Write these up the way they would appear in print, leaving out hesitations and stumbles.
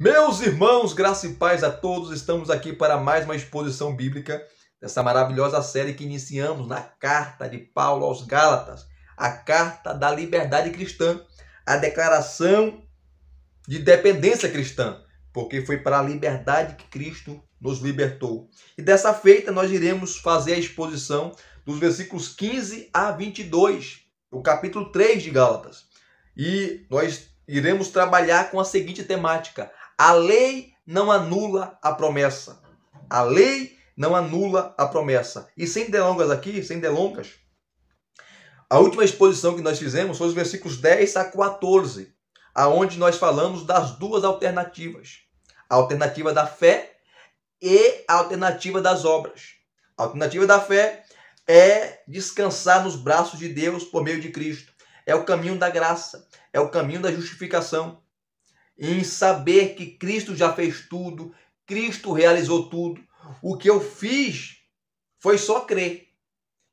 Meus irmãos, graça e paz a todos, estamos aqui para mais uma exposição bíblica dessa maravilhosa série que iniciamos na carta de Paulo aos Gálatas, a carta da liberdade cristã, a declaração de dependência cristã, porque foi para a liberdade que Cristo nos libertou. E dessa feita nós iremos fazer a exposição dos versículos 15 a 22, o capítulo 3 de Gálatas. E nós iremos trabalhar com a seguinte temática: a lei não anula a promessa. A lei não anula a promessa. E sem delongas aqui, sem delongas, a última exposição que nós fizemos foi os versículos 10 a 14, aonde nós falamos das duas alternativas. A alternativa da fé e a alternativa das obras. A alternativa da fé é descansar nos braços de Deus por meio de Cristo. É o caminho da graça, é o caminho da justificação. Em saber que Cristo já fez tudo, Cristo realizou tudo. O que eu fiz foi só crer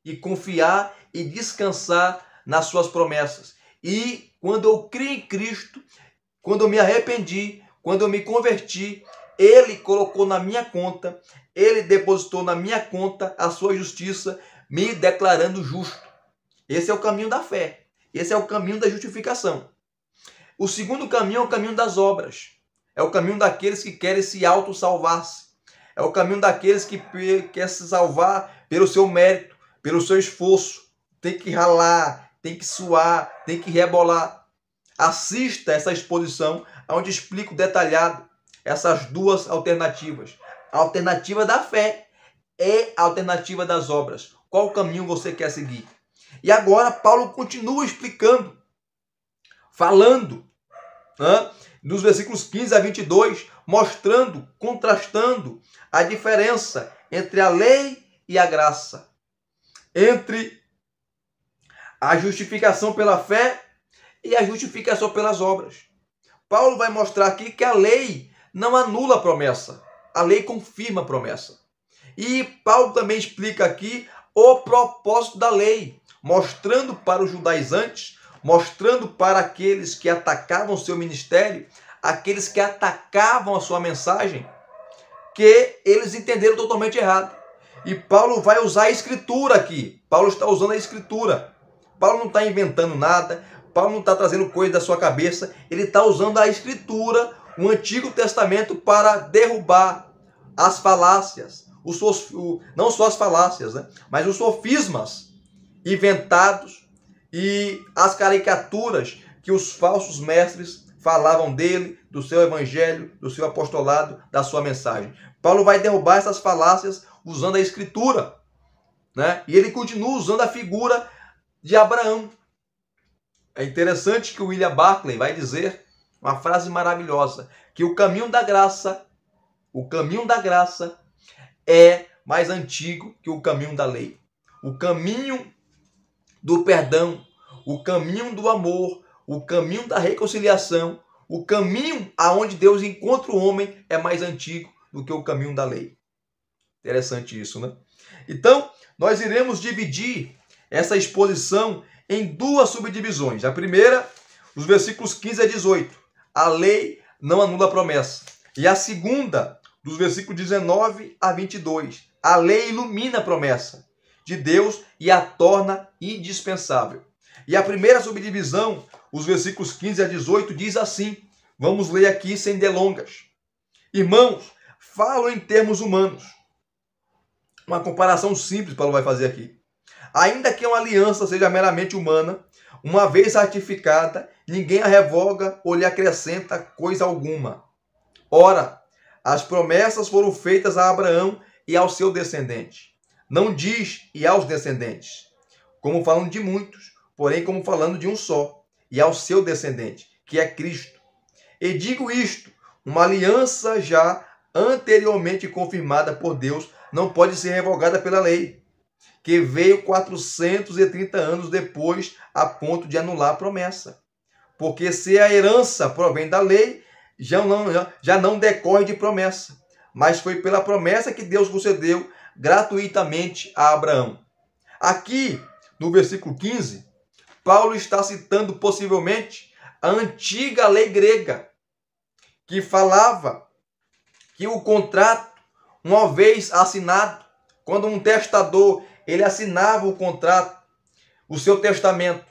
e confiar e descansar nas suas promessas. E quando eu criei em Cristo, quando eu me arrependi, quando eu me converti, Ele colocou na minha conta, Ele depositou na minha conta a sua justiça, me declarando justo. Esse é o caminho da fé. Esse é o caminho da justificação. O segundo caminho é o caminho das obras. É o caminho daqueles que querem se auto-salvar-se. É o caminho daqueles que querem se salvar pelo seu mérito, pelo seu esforço. Tem que ralar, tem que suar, tem que rebolar. Assista essa exposição onde explico detalhado essas duas alternativas. A alternativa da fé e a alternativa das obras. Qual caminho você quer seguir? E agora Paulo continua explicando, falando, dos versículos 15 a 22, mostrando, contrastando a diferença entre a lei e a graça, entre a justificação pela fé e a justificação pelas obras. Paulo vai mostrar aqui que a lei não anula a promessa, a lei confirma a promessa. E Paulo também explica aqui o propósito da lei, mostrando para os judaizantes, mostrando para aqueles que atacavam o seu ministério, aqueles que atacavam a sua mensagem, que eles entenderam totalmente errado. E Paulo vai usar a escritura aqui. Paulo está usando a escritura. Paulo não está inventando nada. Paulo não está trazendo coisa da sua cabeça. Ele está usando a escritura, o Antigo Testamento, para derrubar as falácias. Não só as falácias, mas os sofismas inventados e as caricaturas que os falsos mestres falavam dele, do seu evangelho, do seu apostolado, da sua mensagem. Paulo vai derrubar essas falácias usando a escritura, E ele continua usando a figura de Abraão. É interessante que o William Barclay vai dizer uma frase maravilhosa, que o caminho da graça é mais antigo que o caminho da lei. O caminho do perdão, o caminho do amor, o caminho da reconciliação, o caminho aonde Deus encontra o homem é mais antigo do que o caminho da lei. Interessante isso, Então, nós iremos dividir essa exposição em duas subdivisões. A primeira, os versículos 15 a 18. A lei não anula a promessa. E a segunda, dos versículos 19 a 22. A lei ilumina a promessa de Deus e a torna indispensável. E a primeira subdivisão, os versículos 15 a 18, diz assim. Vamos ler aqui sem delongas. Irmãos, falo em termos humanos. Uma comparação simples Paulo vai fazer aqui. Ainda que uma aliança seja meramente humana, uma vez ratificada, ninguém a revoga ou lhe acrescenta coisa alguma. Ora, as promessas foram feitas a Abraão e ao seu descendente. Não diz e aos descendentes, como falando de muitos, porém como falando de um só, e ao seu descendente, que é Cristo. E digo isto, uma aliança já anteriormente confirmada por Deus não pode ser revogada pela lei, que veio 430 anos depois a ponto de anular a promessa. Porque se a herança provém da lei, já não decorre de promessa, mas foi pela promessa que Deus concedeu gratuitamente a Abraão. Aqui, no versículo 15, Paulo está citando possivelmente a antiga lei grega, que falava que o contrato, uma vez assinado, quando um testador ele assinava o contrato, o seu testamento,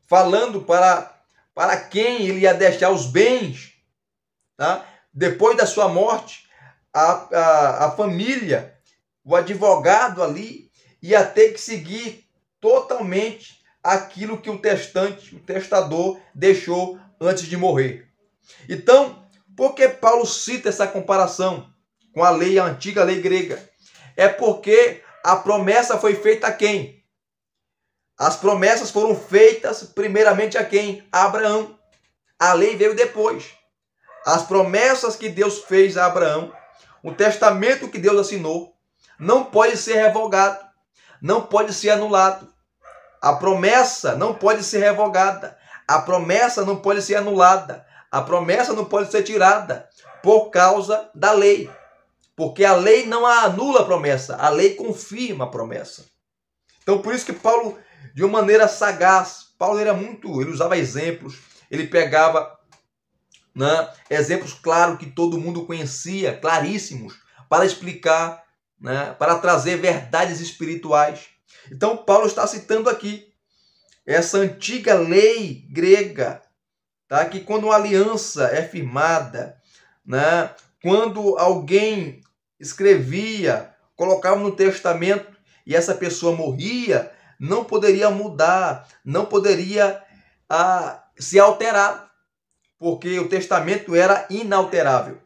falando para quem ele ia deixar os bens, tá? Depois da sua morte, a família, o advogado ali, ia ter que seguir totalmente aquilo que o testador deixou antes de morrer. Então, por que Paulo cita essa comparação com a lei, a antiga lei grega? É porque a promessa foi feita a quem? As promessas foram feitas primeiramente a quem? A Abraão. A lei veio depois. As promessas que Deus fez a Abraão, o testamento que Deus assinou, não pode ser revogado, não pode ser anulado. A promessa não pode ser revogada, a promessa não pode ser anulada, a promessa não pode ser tirada por causa da lei. Porque a lei não anula a promessa, a lei confirma a promessa. Então, por isso que Paulo, de uma maneira sagaz, ele usava exemplos, ele pegava, né, exemplos claros que todo mundo conhecia, claríssimos, para explicar, né, para trazer verdades espirituais. Então, Paulo está citando aqui essa antiga lei grega, tá? Que quando uma aliança é firmada, né, quando alguém escrevia, colocava no testamento e essa pessoa morria, não poderia mudar, não poderia se alterar, porque o testamento era inalterável.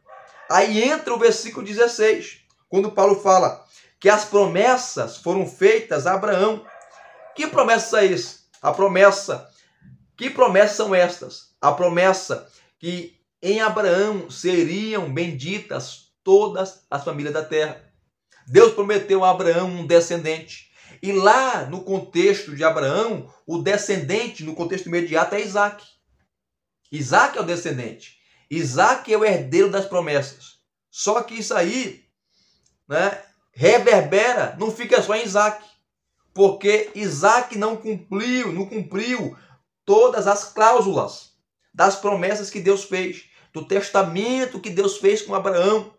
Aí entra o versículo 16, quando Paulo fala que as promessas foram feitas a Abraão. Que promessa é essa? Que promessas são estas? A promessa que em Abraão seriam benditas todas as famílias da terra. Deus prometeu a Abraão um descendente. E lá no contexto de Abraão, o descendente, no contexto imediato, é Isaac. Isaac é o descendente. Isaac é o herdeiro das promessas. Só que isso aí, né, reverbera, não fica só em Isaac. Porque Isaac não cumpriu todas as cláusulas das promessas que Deus fez, do testamento que Deus fez com Abraão.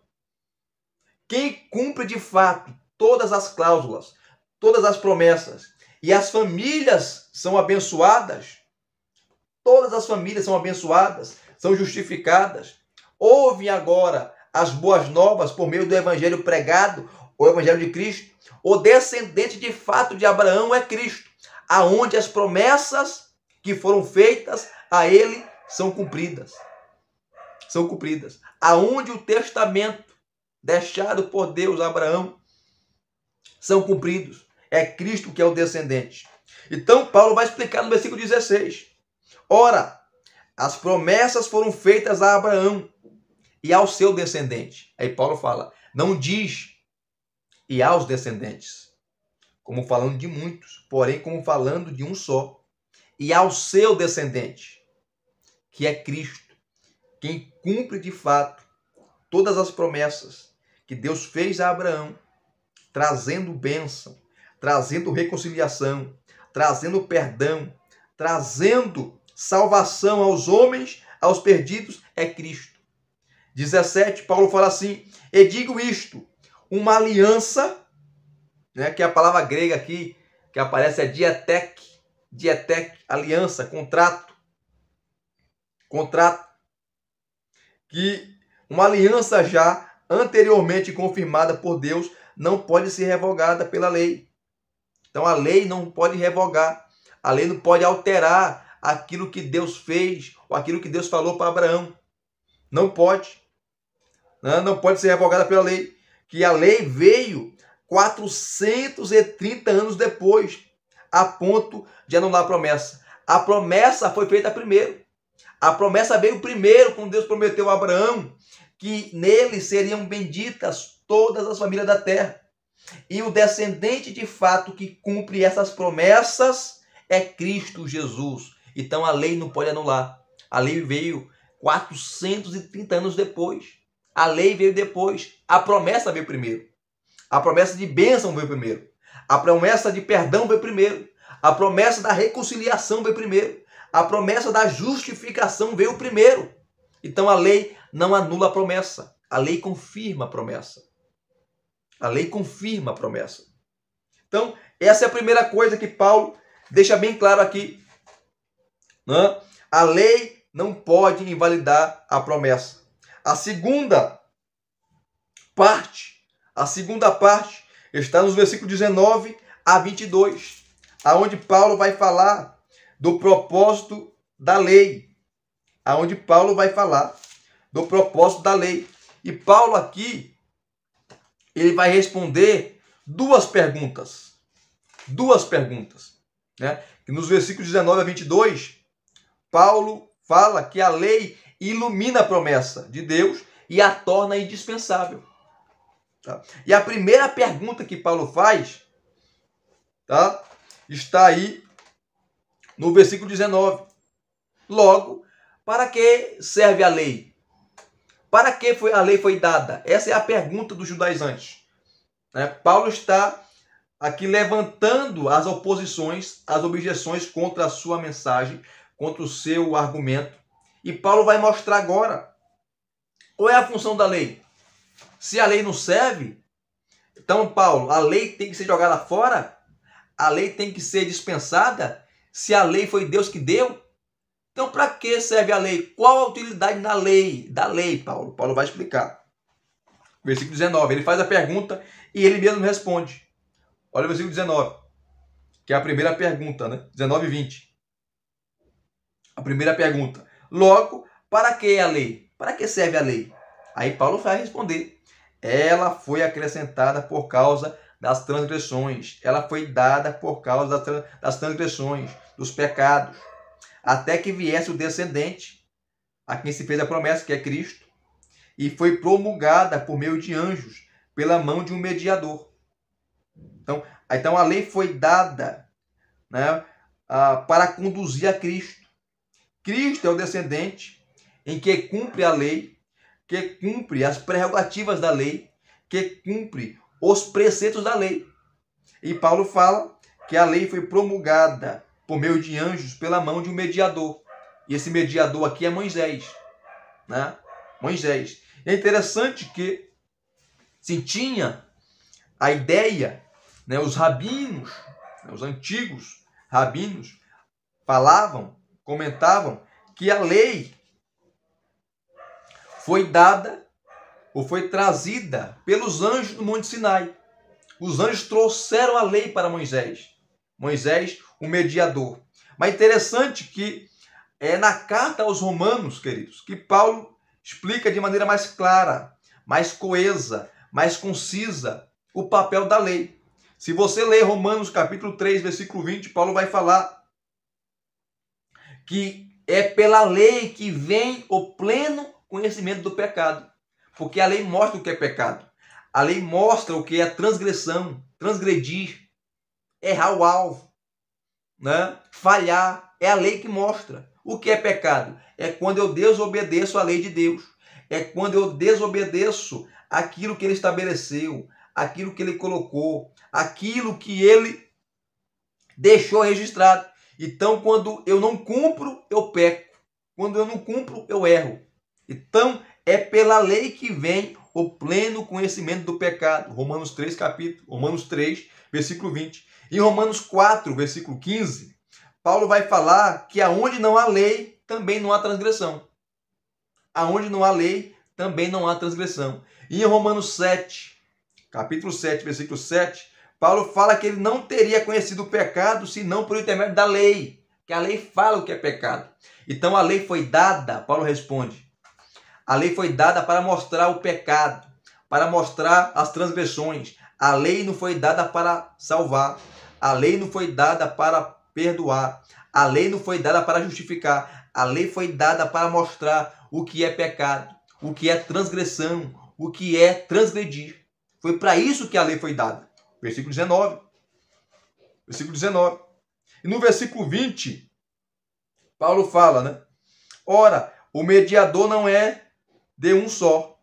Quem cumpre de fato todas as cláusulas, todas as promessas, e as famílias são abençoadas, todas as famílias são abençoadas, são justificadas, ouvem agora as boas novas por meio do evangelho pregado, o evangelho de Cristo. O descendente de fato de Abraão é Cristo, aonde as promessas que foram feitas a ele são cumpridas. São cumpridas. Aonde o testamento deixado por Deus a Abraão são cumpridos. É Cristo que é o descendente. Então Paulo vai explicar no versículo 16. Ora, as promessas foram feitas a Abraão e ao seu descendente. Aí Paulo fala, não diz e aos descendentes, como falando de muitos, porém como falando de um só, e ao seu descendente, que é Cristo, quem cumpre de fato todas as promessas que Deus fez a Abraão, trazendo bênção, trazendo reconciliação, trazendo perdão, trazendo salvação aos homens, aos perdidos, é Cristo. 17, Paulo fala assim, e digo isto, uma aliança, né, que é a palavra grega aqui, que aparece é dietek, aliança, contrato, que uma aliança já anteriormente confirmada por Deus não pode ser revogada pela lei. Então a lei não pode revogar, a lei não pode alterar aquilo que Deus fez ou aquilo que Deus falou para Abraão. Não pode. Não pode ser revogada pela lei. Que a lei veio 430 anos depois, a ponto de anular a promessa. A promessa foi feita primeiro. A promessa veio primeiro, quando Deus prometeu a Abraão que nele seriam benditas todas as famílias da terra. E o descendente de fato que cumpre essas promessas é Cristo Jesus. Então a lei não pode anular. A lei veio 430 anos depois. A lei veio depois. A promessa veio primeiro. A promessa de bênção veio primeiro. A promessa de perdão veio primeiro. A promessa da reconciliação veio primeiro. A promessa da justificação veio primeiro. Então a lei não anula a promessa. A lei confirma a promessa. A lei confirma a promessa. Então, essa é a primeira coisa que Paulo deixa bem claro aqui. Né? A lei não pode invalidar a promessa. A segunda parte está nos versículos 19 a 22, aonde Paulo vai falar do propósito da lei. Aonde Paulo vai falar do propósito da lei. E Paulo aqui, ele vai responder duas perguntas. Né? E nos versículos 19 a 22, Paulo fala que a lei ilumina a promessa de Deus e a torna indispensável. Tá? E a primeira pergunta que Paulo faz, tá, está aí no versículo 19. Logo, para que serve a lei? Para que a lei foi dada? Essa é a pergunta dos judaizantes. Né? Paulo está aqui levantando as oposições, as objeções contra a sua mensagem, contra o seu argumento. E Paulo vai mostrar agora qual é a função da lei. Se a lei não serve, então, Paulo, a lei tem que ser jogada fora? A lei tem que ser dispensada? Se a lei foi Deus que deu? Então, para que serve a lei? Qual a utilidade da lei, Paulo? Paulo vai explicar. Versículo 19, ele faz a pergunta e ele mesmo responde. Olha o versículo 19, que é a primeira pergunta, né? 19 e 20. A primeira pergunta. Logo, para que a lei? Para que serve a lei? Aí Paulo vai responder. Ela foi acrescentada por causa das transgressões. Ela foi dada por causa das transgressões, dos pecados. Até que viesse o descendente, a quem se fez a promessa, que é Cristo, e foi promulgada por meio de anjos, pela mão de um mediador. Então a lei foi dada, né, para conduzir a Cristo. Cristo é o descendente em que cumpre a lei, que cumpre as prerrogativas da lei, que cumpre os preceitos da lei. E Paulo fala que a lei foi promulgada por meio de anjos pela mão de um mediador. E esse mediador aqui é Moisés. Né? Moisés. É interessante que se tinha a ideia, né, os rabinos, os antigos rabinos, falavam, comentavam que a lei foi dada ou foi trazida pelos anjos do Monte Sinai. Os anjos trouxeram a lei para Moisés. Moisés, o mediador. Mas interessante que é na carta aos Romanos, queridos, que Paulo explica de maneira mais clara, mais coesa, mais concisa o papel da lei. Se você ler Romanos capítulo 3, versículo 20, Paulo vai falar que é pela lei que vem o pleno conhecimento do pecado. Porque a lei mostra o que é pecado. A lei mostra o que é transgressão, transgredir, errar o alvo, né? Falhar. É a lei que mostra. O que é pecado? É quando eu desobedeço a lei de Deus. É quando eu desobedeço aquilo que ele estabeleceu, aquilo que ele colocou, aquilo que ele deixou registrado. Então, quando eu não cumpro, eu peco. Quando eu não cumpro, eu erro. Então, é pela lei que vem o pleno conhecimento do pecado. Romanos 3, versículo 20. Em Romanos 4, versículo 15, Paulo vai falar que aonde não há lei, também não há transgressão. Aonde não há lei, também não há transgressão. E em Romanos 7, capítulo 7, versículo 7, Paulo fala que ele não teria conhecido o pecado senão por intermédio da lei. Que a lei fala o que é pecado. Então a lei foi dada, Paulo responde, a lei foi dada para mostrar o pecado, para mostrar as transgressões. A lei não foi dada para salvar. A lei não foi dada para perdoar. A lei não foi dada para justificar. A lei foi dada para mostrar o que é pecado, o que é transgressão, o que é transgredir. Foi para isso que a lei foi dada. Versículo 19. Versículo 19. E no versículo 20, Paulo fala, né? Ora, o mediador não é de um só.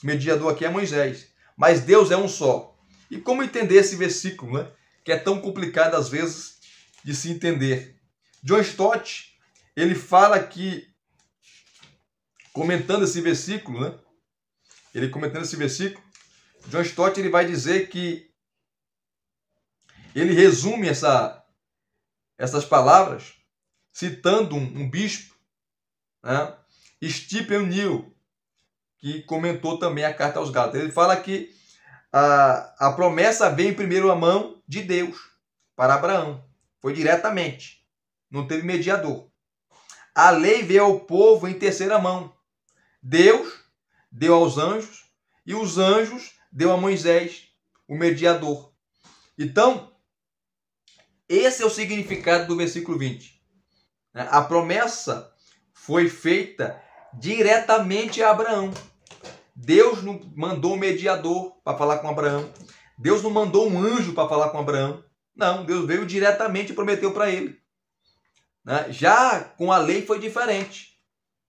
O mediador aqui é Moisés. Mas Deus é um só. E como entender esse versículo, né? Que é tão complicado às vezes de se entender. John Stott, ele fala que comentando esse versículo, né? Ele comentando esse versículo, John Stott ele vai dizer que ele resume essas palavras citando um bispo, né? Stephen New, que comentou também a carta aos Gálatas. Ele fala que a promessa veio em primeira mão de Deus para Abraão. Foi diretamente. Não teve mediador. A lei veio ao povo em terceira mão. Deus deu aos anjos e os anjos deu a Moisés, o mediador. Então, esse é o significado do versículo 20. A promessa foi feita diretamente a Abraão. Deus não mandou um mediador para falar com Abraão. Deus não mandou um anjo para falar com Abraão. Não, Deus veio diretamente e prometeu para ele. Já com a lei foi diferente.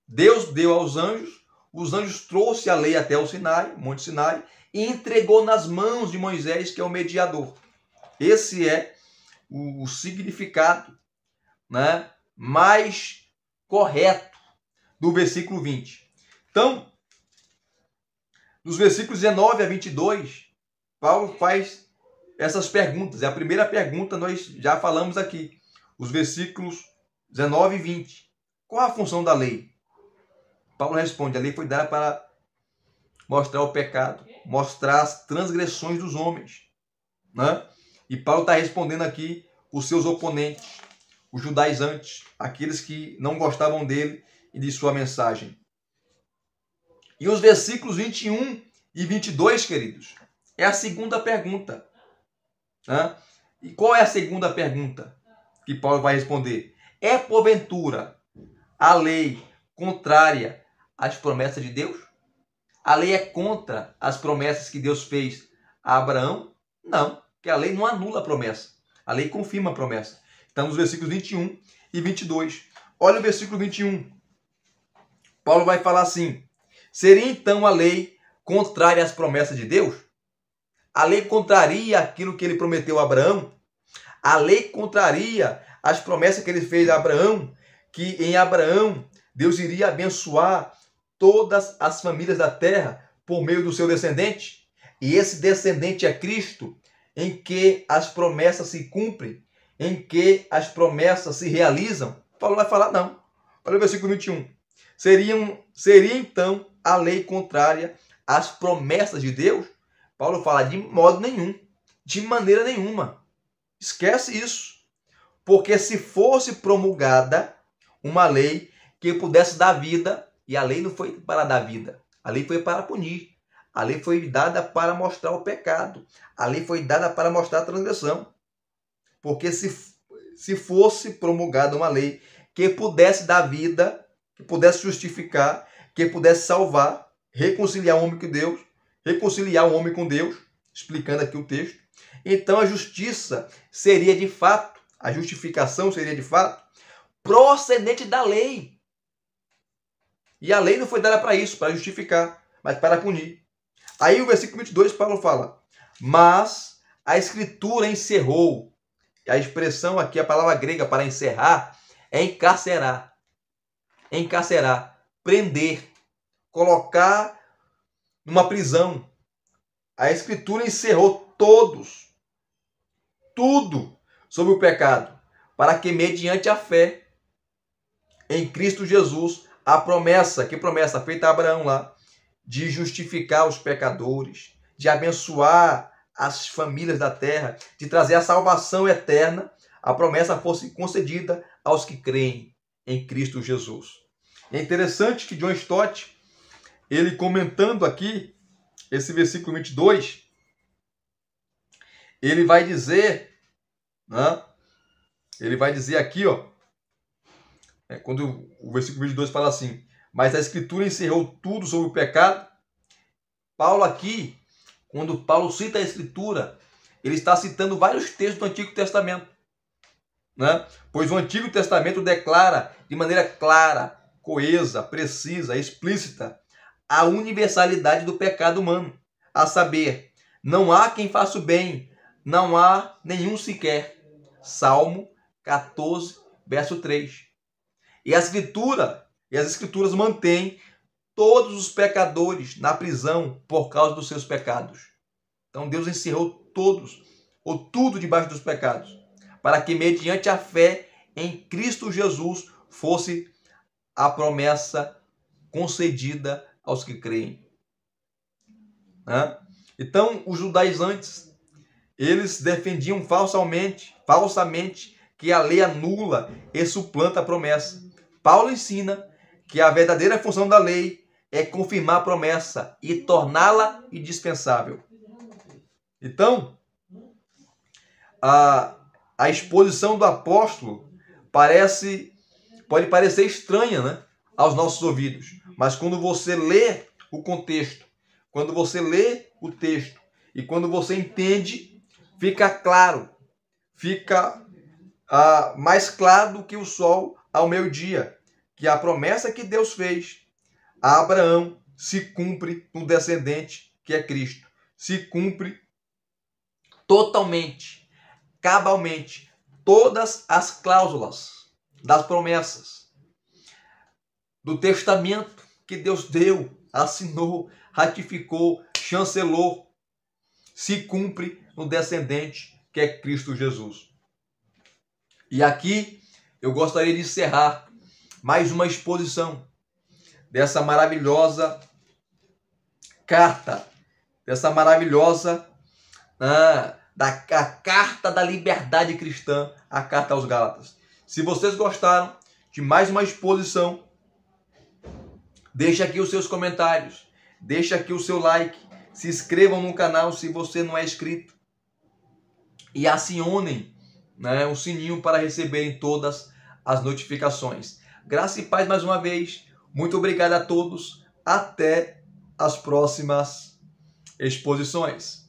Deus deu aos anjos, os anjos trouxeram a lei até o Sinai, Monte Sinai, e entregou nas mãos de Moisés, que é o mediador. Esse é o significado, né, mais correto do versículo 20. Então, nos versículos 19 a 22, Paulo faz essas perguntas. A primeira pergunta nós já falamos aqui. Os versículos 19 e 20. Qual a função da lei? Paulo responde, a lei foi dada para mostrar o pecado, mostrar as transgressões dos homens, né? E Paulo está respondendo aqui os seus oponentes, os judaizantes, aqueles que não gostavam dele e de sua mensagem. E os versículos 21 e 22, queridos, é a segunda pergunta, né? E qual é a segunda pergunta que Paulo vai responder? É porventura a lei contrária às promessas de Deus? A lei é contra as promessas que Deus fez a Abraão? Não, porque a lei não anula a promessa. A lei confirma a promessa. Então, nos versículos 21 e 22. Olha o versículo 21. Paulo vai falar assim: seria então a lei contrária às promessas de Deus? A lei contraria aquilo que ele prometeu a Abraão? A lei contraria as promessas que ele fez a Abraão, que em Abraão Deus iria abençoar todas as famílias da terra por meio do seu descendente? E esse descendente é Cristo, em que as promessas se cumprem, em que as promessas se realizam? Paulo vai falar não. Olha o versículo 21. Seria então a lei contrária às promessas de Deus? Paulo fala de modo nenhum, de maneira nenhuma. Esquece isso. Porque se fosse promulgada uma lei que pudesse dar vida, e a lei não foi para dar vida, a lei foi para punir. A lei foi dada para mostrar o pecado. A lei foi dada para mostrar a transgressão. Porque se fosse promulgada uma lei que pudesse dar vida, que pudesse justificar, que pudesse salvar, reconciliar o homem com Deus, reconciliar o homem com Deus, explicando aqui o texto, então a justiça seria de fato, a justificação seria de fato procedente da lei. E a lei não foi dada para isso, para justificar, mas para punir. Aí o versículo 22, Paulo fala: mas a Escritura encerrou. A expressão aqui, a palavra grega para encerrar, é encarcerar. Encarcerar, prender, colocar numa prisão. A Escritura encerrou tudo sobre o pecado, para que mediante a fé em Cristo Jesus, a promessa, que promessa feita a Abraão lá, de justificar os pecadores, de abençoar as famílias da terra, de trazer a salvação eterna, a promessa fosse concedida aos que creem em Cristo Jesus. É interessante que John Stott, ele comentando aqui esse versículo 22, ele vai dizer, né? Ele vai dizer aqui, ó, quando o versículo 22 fala assim: mas a Escritura encerrou tudo sobre o pecado. Paulo aqui, quando Paulo cita a Escritura, ele está citando vários textos do Antigo Testamento, né? Pois o Antigo Testamento declara de maneira clara, coesa, precisa, explícita, a universalidade do pecado humano, a saber, não há quem faça o bem, não há nenhum sequer. Salmo 14, verso 3. E as Escrituras mantêm todos os pecadores na prisão por causa dos seus pecados. Então Deus encerrou todos, ou tudo debaixo dos pecados, para que mediante a fé em Cristo Jesus fosse a promessa concedida aos que creem. Então, os judaizantes, eles defendiam falsamente que a lei anula e suplanta a promessa. Paulo ensina que a verdadeira função da lei é confirmar a promessa e torná-la indispensável. Então, a exposição do apóstolo pode parecer estranha, né, aos nossos ouvidos, mas quando você lê o contexto, quando você lê o texto e quando você entende, fica claro, fica mais claro do que o sol ao meio-dia, que a promessa que Deus fez a Abraão se cumpre no descendente que é Cristo. Se cumpre totalmente, cabalmente, todas as cláusulas das promessas do testamento que Deus deu, assinou, ratificou, chancelou, se cumpre no descendente que é Cristo Jesus. E aqui eu gostaria de encerrar mais uma exposição dessa maravilhosa carta, dessa maravilhosa a carta da liberdade cristã, a carta aos Gálatas. Se vocês gostaram de mais uma exposição, deixe aqui os seus comentários, deixe aqui o seu like, se inscrevam no canal se você não é inscrito e acionem, o sininho para receberem todas as notificações. Graça e paz mais uma vez. Muito obrigado a todos. Até as próximas exposições.